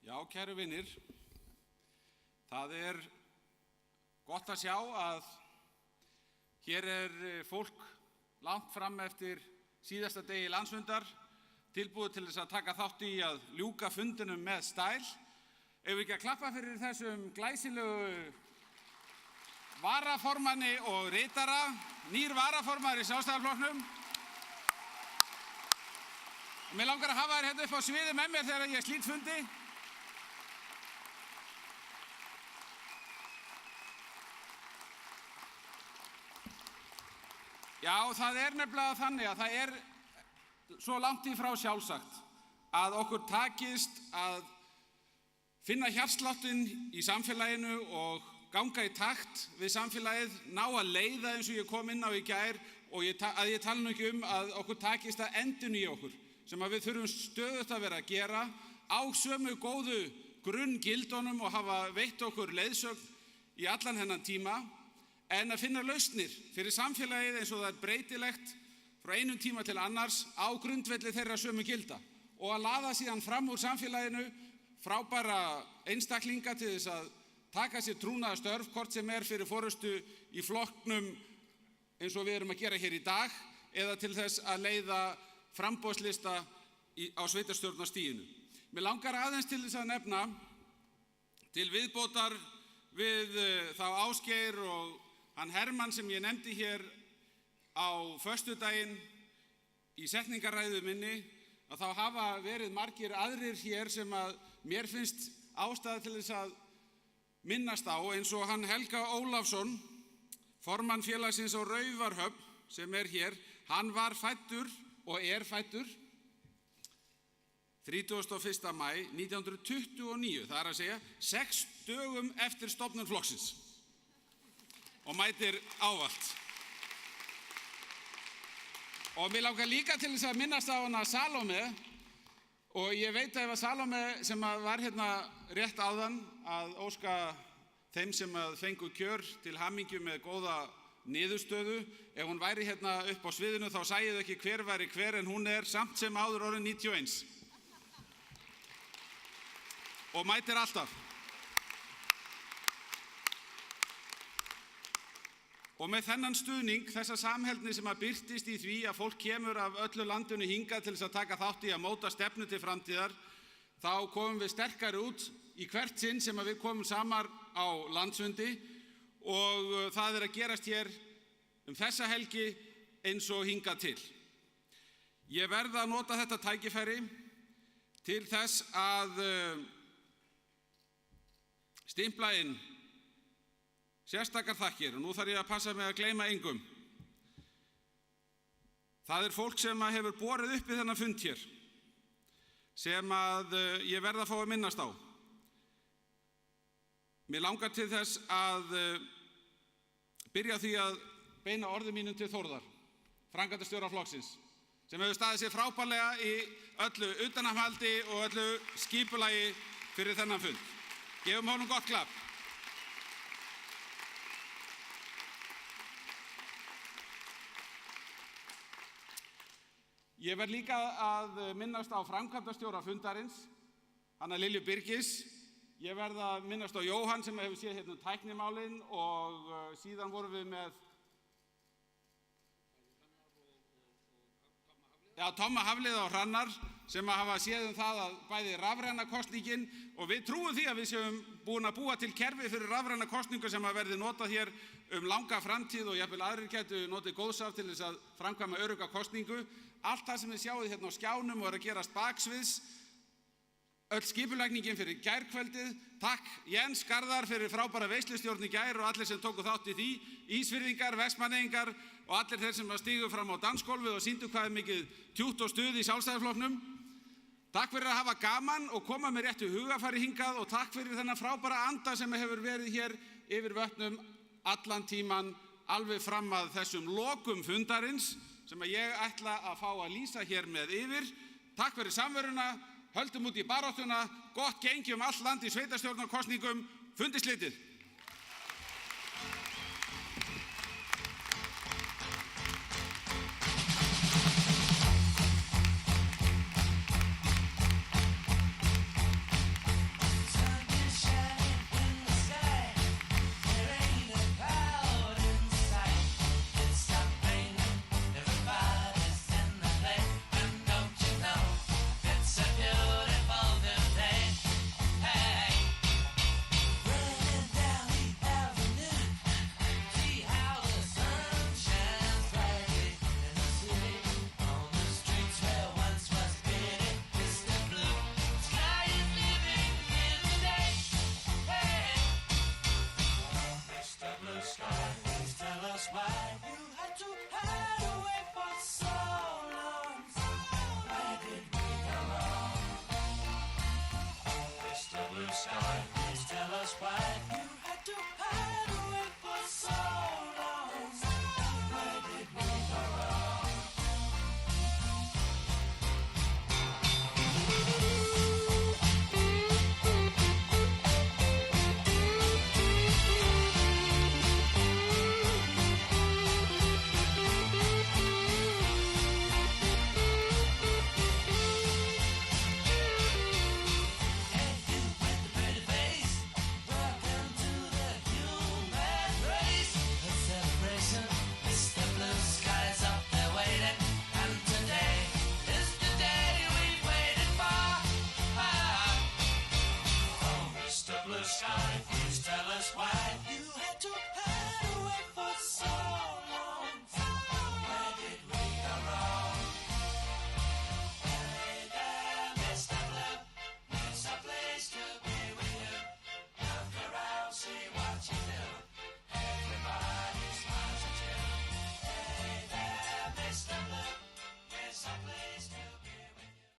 Já, kæru vinir, það gott að sjá að hér fólk langt fram eftir síðasta degi landsfundar tilbúið til þess að taka þátt í að ljúka fundinum með stæl. Ef við ekki að klappa fyrir þessum glæsilegu varaformanni og ritara, nýr varaformaður í Sjálfstæðisflokknum. Mér langar að hafa þér hérna upp á sviði með mér þegar ég slít fundi. Já, það nefnilega þannig að það svo langt í frá sjálfsagt að okkur takist að finna hjartsláttinn í samfélaginu og ganga í takt við samfélagið, ná að leiða eins og ég kom inn á í gær og að ég tala nú ekki að okkur takist að endurnýja okkur, sem að við þurfum stöðugt að vera að gera á sömu góðu grunngildunum og hafa veitt okkur leiðsögn í allan þennan tíma, en að finna lausnir fyrir samfélagið eins og það breytilegt frá einum tíma til annars á grundvelli þeirra sömu gilda og að laða síðan fram úr samfélaginu frábæra einstaklinga til þess að taka sér trúnaðarstörf, hvort sem fyrir forystu í flokknum eins og við erum að gera hér í dag eða til þess að leiða framboðslista á sveitarstjórnarstiginu. Mér langar aðeins til þess að nefna til viðbótar við þá Ásgeir og hann Hermann sem ég nefndi hér á föstudaginn í setningaræðu minni, að þá hafa verið margir aðrir hér sem að mér finnst ástæða til þess að minnast á, eins og hann Helga Ólafsson, formann félagsins á Raufarhöfn sem hér, hann var fæddur og fæddur 31. maí 1929, það að segja 6 dögum eftir stofnun flokksins og mætir ávallt. Og mér langar líka til þess að minnast á hana Salóme, og ég veit að ef að Salóme sem var hérna rétt áðan að óska þeim sem að fengu kjör til hamingju með góða niðurstöðu, ef hún væri hérna upp á sviðinu þá sæið ekki hver væri hver, en hún samt sem áður orðin 91 og mætir alltaf. Og með þennan stuðning, þessa samheldni sem að birtist í því að fólk kemur af öllu landinu hingað til þess að taka þátt í að móta stefnu til framtíðar, þá komum við sterkari út í hvert sinn sem að við komum saman á landsfundi og það að gerast hér þessa helgi eins og hingað til. Ég verð að nota þetta tækifæri til þess að stimpla inn sérstakar þakkir, og nú þarf ég að passa mig að gleyma engum. Það fólk sem hefur borið upp í þennan fund hér, sem að ég verð að fá að minnast á. Mér langar til þess að byrja á því að beina orðum mínum til Þórðar, framkvæmdastjóra flokksins, sem hefur staðið sér frábærlega í öllu utanumhaldi og öllu skipulagi fyrir þennan fund. Gefum honum gott klapp. Ég verð líka að minnast á framkvæmdastjóra fundarins, hana Lilju Birgis. Ég verð að minnast á Jóhann sem hefur séð hérna tæknimálin, og síðan vorum við með Tomma Hafliða og Hrannar sem hafa séð það að bæði rafræna kosningin, og við trúum því að við séum búin að búa til kerfi fyrir rafræna kosningu sem að verði notað hér langa framtíð og jafnvel aðrir gætu notið góðs af til þess að framkvæma örugga kosningu. Allt það sem við sjáum hérna á skjánum og að gerast baksviðs, öll skipulagningin fyrir gærkveldið, takk Jens Garðar fyrir frábæra veislustjórn í gær og allir sem tóku þátt í því, Ísfirðingar, Vestmannaeyingar og allir þeir sem stigu fram á dansgólfið og sýndu hvað mikið tjútt og stuð í Sjálfstæðisflokknum. Takk fyrir að hafa gaman og koma með réttu hugafari hingað, og takk fyrir þennan frábæra anda sem hefur verið hér yfir vötnum allan tíman alveg fram að þessum lokum fundarins sem að ég ætla að fá að lýsa hér með yfir. Takk fyrir samveruna, höldum út í baráttuna, gott gengi allt land í sveitarstjórnarkosningum, fundi slitið. sky. Please tell us why